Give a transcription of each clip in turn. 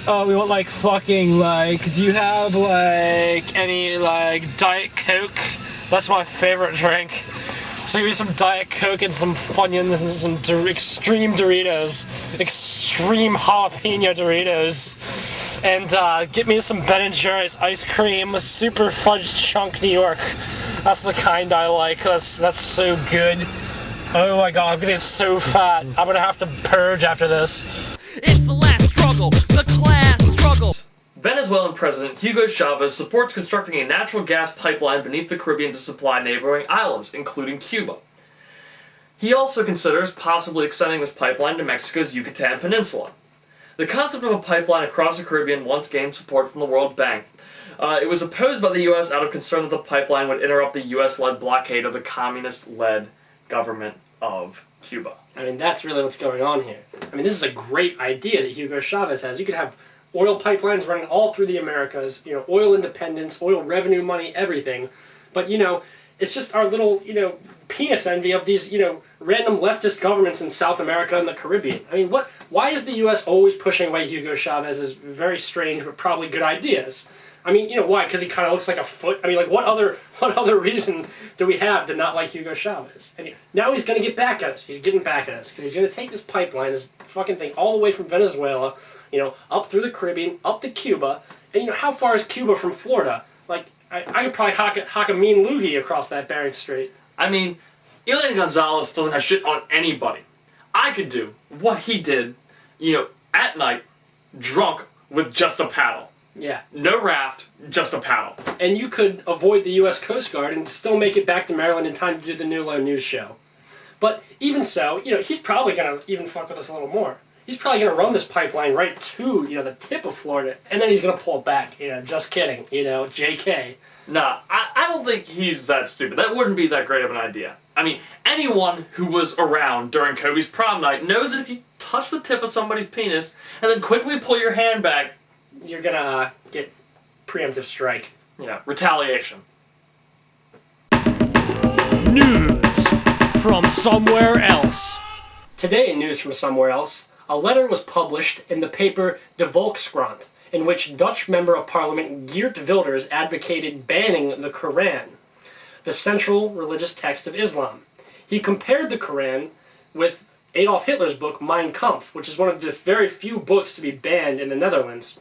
Oh, we want like fucking like. Do you have like any like Diet Coke? That's my favorite drink. So give me some Diet Coke and some Funyuns and some extreme Doritos, extreme jalapeno Doritos, and get me some Ben & Jerry's ice cream, super fudge chunk New York. That's the kind I like. That's so good. Oh my god, I'm gonna get so fat. I'm gonna have to purge after this. It's the last struggle, the class struggle. Venezuelan President Hugo Chavez supports constructing a natural gas pipeline beneath the Caribbean to supply neighboring islands, including Cuba. He also considers possibly extending this pipeline to Mexico's Yucatan Peninsula. The concept of a pipeline across the Caribbean once gained support from the World Bank. It was opposed by the U.S. out of concern that the pipeline would interrupt the U.S.-led blockade of the communist-led government of Cuba. I mean, that's really what's going on here. I mean, this is a great idea that Hugo Chavez has. You could have oil pipelines running all through the Americas, oil independence, oil revenue money, everything. But, it's just our little, penis envy of these, random leftist governments in South America and the Caribbean. I mean, why is the U.S. always pushing away Hugo Chavez's very strange but probably good ideas? I mean, why? Because he kind of looks like a foot? I mean, like, what other reason do we have to not like Hugo Chavez? And now he's going to get back at us. He's getting back at us. Because he's going to take this pipeline, this fucking thing, all the way from Venezuela, up through the Caribbean, up to Cuba. And, how far is Cuba from Florida? Like, I could probably hock a mean loogie across that Bering Strait. I mean, Elian Gonzalez doesn't have shit on anybody. I could do what he did, at night, drunk with just a paddle. Yeah. No raft, just a paddle. And you could avoid the U.S. Coast Guard and still make it back to Maryland in time to do the New Low News show. But even so, he's probably going to even fuck with us a little more. He's probably going to run this pipeline right to, the tip of Florida, and then he's going to pull it back. Just kidding. JK. Nah, I don't think he's that stupid. That wouldn't be that great of an idea. I mean, anyone who was around during Kobe's prom night knows that if you touch the tip of somebody's penis and then quickly pull your hand back, you're going to get preemptive strike. Yeah, retaliation. News from somewhere else. Today in News from Somewhere Else, a letter was published in the paper De Volkskrant, in which Dutch Member of Parliament Geert Wilders advocated banning the Quran, the central religious text of Islam. He compared the Quran with Adolf Hitler's book Mein Kampf, which is one of the very few books to be banned in the Netherlands.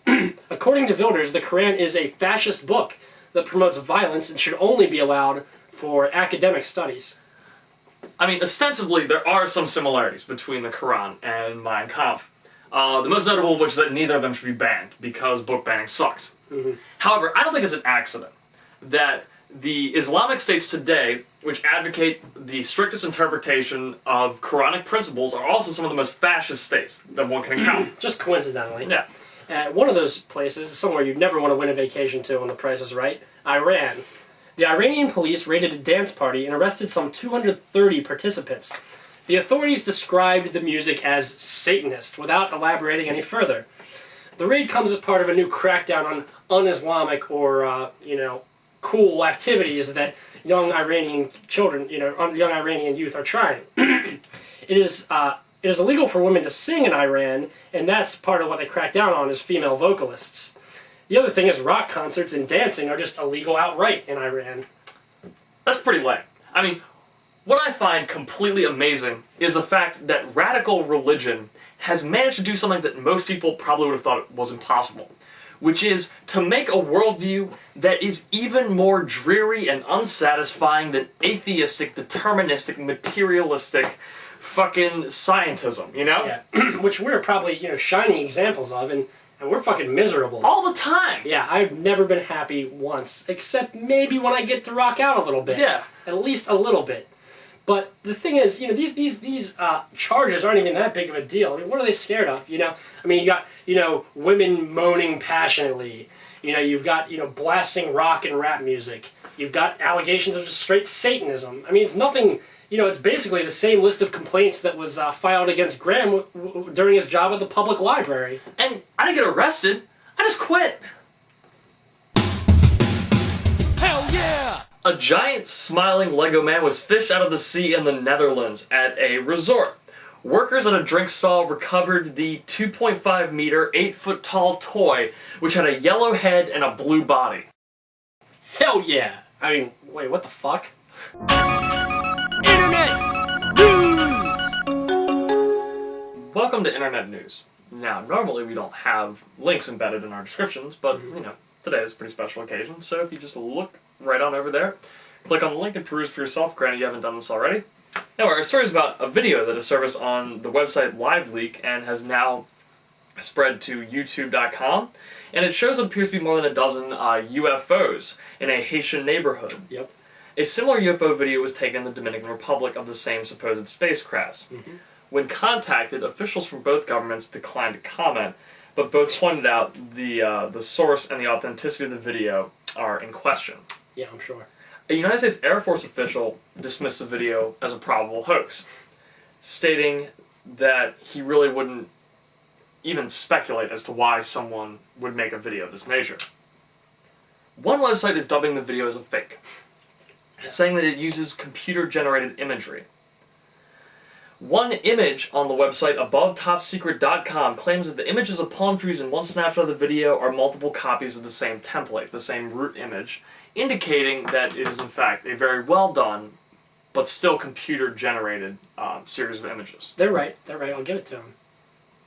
According to Wilders, the Quran is a fascist book that promotes violence and should only be allowed for academic studies. I mean, ostensibly, there are some similarities between the Quran and Mein Kampf. The most notable of which is that neither of them should be banned, because book banning sucks. Mm-hmm. However, I don't think it's an accident that the Islamic states today, which advocate the strictest interpretation of Quranic principles, are also some of the most fascist states that one can encounter. Just coincidentally. Yeah. One of those places is somewhere you'd never want to win a vacation to when the price is right, Iran. The Iranian police raided a dance party and arrested some 230 participants. The authorities described the music as Satanist, without elaborating any further. The raid comes as part of a new crackdown on un-Islamic or, cool activities that young Iranian children, young Iranian youth are trying. It is illegal for women to sing in Iran, and that's part of what they crack down on is female vocalists. The other thing is rock concerts and dancing are just illegal outright in Iran. That's pretty lame. I mean, what I find completely amazing is the fact that radical religion has managed to do something that most people probably would have thought was impossible, which is to make a worldview that is even more dreary and unsatisfying than atheistic, deterministic, materialistic fucking scientism, Yeah, which we're probably, shining examples of, and we're fucking miserable. All the time! Yeah, I've never been happy once, except maybe when I get to rock out a little bit. Yeah. At least a little bit. But the thing is, these charges aren't even that big of a deal. I mean, what are they scared of, I mean, you got, women moaning passionately. You've got, blasting rock and rap music. You've got allegations of just straight Satanism. I mean, it's nothing, it's basically the same list of complaints that was filed against Graham during his job at the public library. And I didn't get arrested. I just quit. Hell yeah! A giant smiling Lego man was fished out of the sea in the Netherlands at a resort. Workers at a drink stall recovered the 2.5 meter, 8 foot tall toy, which had a yellow head and a blue body. Hell yeah! I mean, wait, what the fuck? Internet news! Welcome to Internet News. Now, normally we don't have links embedded in our descriptions, but, you know, today is a pretty special occasion, so if you just look right on over there, click on the link and peruse for yourself, granted you haven't done this already. Anyway, our story is about a video that is serviced on the website LiveLeak and has now spread to YouTube.com, and it shows what appears to be more than a dozen UFOs in a Haitian neighborhood. Yep. A similar UFO video was taken in the Dominican Republic of the same supposed spacecrafts. When contacted, officials from both governments declined to comment, but both pointed out the source and the authenticity of the video are in question. Yeah, I'm sure. A United States Air Force official dismissed the video as a probable hoax, stating that he really wouldn't even speculate as to why someone would make a video of this nature. One website is dubbing the video as a fake, saying that it uses computer-generated imagery. One image on the website AboveTopSecret.com claims that the images of palm trees in one snapshot of the video are multiple copies of the same template, the same root image, indicating that it is in fact a very well done, but still computer-generated series of images. They're right. I'll give it to them.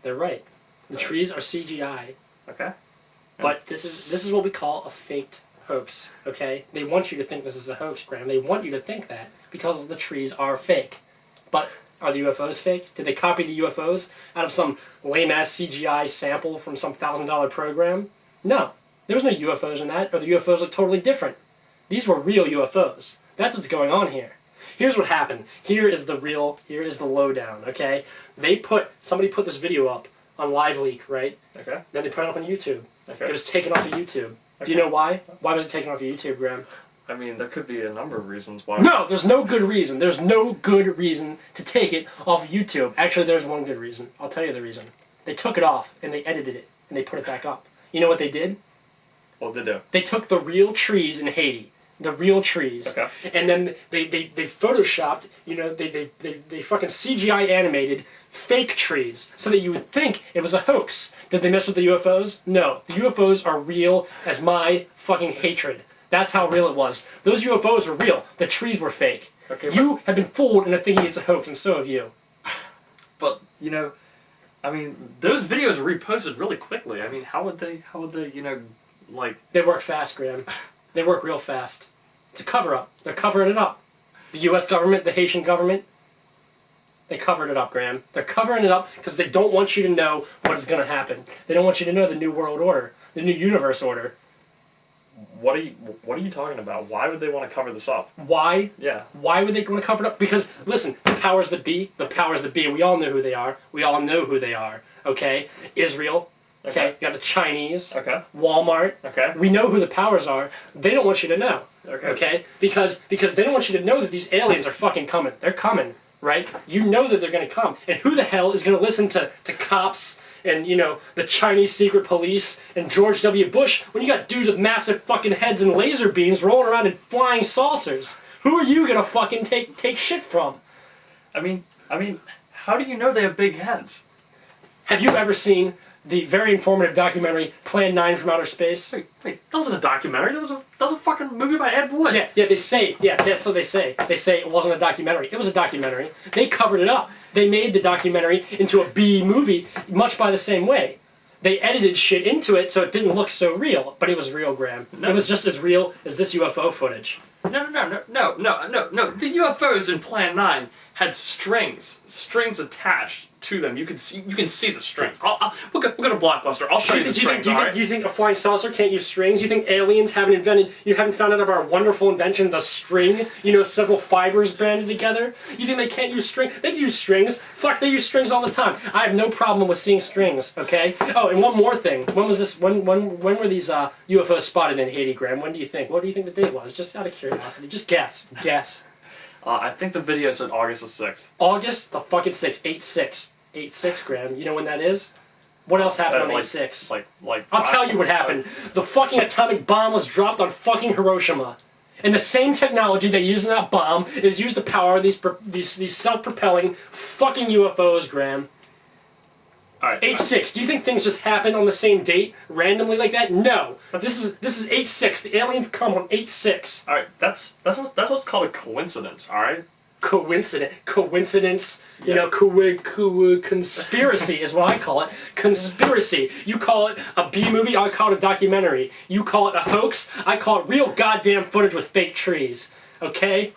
They're right. The trees are CGI. Okay. But this is what we call a faked hoax, okay? They want you to think this is a hoax, Graham. They want you to think that because the trees are fake. But are the UFOs fake? Did they copy the UFOs out of some lame-ass CGI sample from some $1,000 program? No. There was no UFOs in that, or the UFOs look totally different. These were real UFOs. That's what's going on here. Here's what happened. Here is the lowdown, okay? Somebody put this video up on LiveLeak, right? Okay. Then they put it up on YouTube. Okay. It was taken off of YouTube. Okay. Do you know why? Why was it taken off of YouTube, Graham? I mean, there could be a number of reasons why. No, there's no good reason. There's no good reason to take it off of YouTube. Actually, there's one good reason. I'll tell you the reason. They took it off, and they edited it, and they put it back up. You know what they did? What did they do? They took the real trees in Haiti. The real trees. Okay. And then they photoshopped, they fucking CGI animated fake trees so that you would think it was a hoax. Did they mess with the UFOs? No. The UFOs are real as my fucking hatred. That's how real it was. Those UFOs were real. The trees were fake. Okay, you have been fooled into thinking it's a hoax, and so have you. But, I mean, those videos were reposted really quickly. I mean, how would they, They work fast, Graham. They work real fast. It's a cover-up. They're covering it up. The U.S. government, the Haitian government, they covered it up, Graham. They're covering it up because they don't want you to know what is going to happen. They don't want you to know the new world order, the new universe order. What are you talking about? Why would they want to cover this up? Why? Yeah. Why would they want to cover it up? Because, listen, the powers that be, and we all know who they are. We all know who they are, okay? Israel. Okay, you got the Chinese. Okay. Walmart. Okay. We know who the powers are. They don't want you to know. Okay. Okay? Because they don't want you to know that these aliens are fucking coming. They're coming, right? You know that they're going to come. And who the hell is going to listen to cops and, the Chinese secret police and George W. Bush when you got dudes with massive fucking heads and laser beams rolling around in flying saucers? Who are you going to fucking take shit from? I mean, how do you know they have big heads? Have you ever seen the very informative documentary Plan 9 from Outer Space? Wait, that wasn't a documentary. That was a fucking movie by Ed Wood. Yeah, that's what they say. They say it wasn't a documentary. It was a documentary. They covered it up. They made the documentary into a B movie much by the same way. They edited shit into it so it didn't look so real, but it was real, Graham. No. It was just as real as this UFO footage. No. The UFOs in Plan 9 had strings attached to them. You can see the string. We'll go to Blockbuster. I'll show you the strings. Do you think a flying saucer can't use strings? You think aliens haven't found out about our wonderful invention, the string? Several fibers banded together. You think they can't use string? They can use strings. Fuck, they use strings all the time. I have no problem with seeing strings. Okay. Oh, and one more thing. When was this? When were these UFOs spotted in Haiti, Graham? When do you think? What do you think the date was? Just out of curiosity. Just guess. Guess. I think the video said August the 6th. August the fucking 6th. 8/6. 8/6, Graham. You know when that is? What else happened on 8/6? Like I'll tell you what happened. The fucking atomic bomb was dropped on fucking Hiroshima. And the same technology they use in that bomb is used to power these self-propelling fucking UFOs, Graham. Alright. 8/6. Do you think things just happen on the same date randomly like that? No. This is 8/6. The aliens come on 8/6. Alright, that's what's called a coincidence, alright? Coincidence. You Yeah. know, conspiracy is what I call it. Conspiracy. You call it a B movie, I call it a documentary. You call it a hoax, I call it real goddamn footage with fake trees. Okay?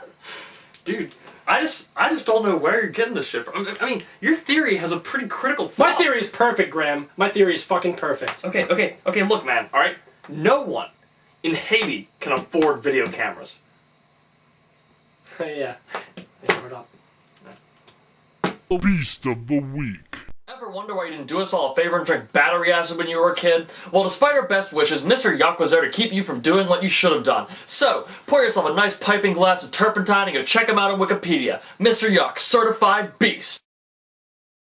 Dude, I just don't know where you're getting this shit from. I mean, your theory has a pretty critical flaw. My theory is perfect, Graham. My theory is fucking perfect. Okay, look, man, alright? No one in Haiti can afford video cameras. Yeah. Word up. Beast of the week. Ever wonder why you didn't do us all a favor and drink battery acid when you were a kid? Well, despite our best wishes, Mr. Yuck was there to keep you from doing what you should have done. So, pour yourself a nice piping glass of turpentine and go check him out on Wikipedia. Mr. Yuck, certified beast.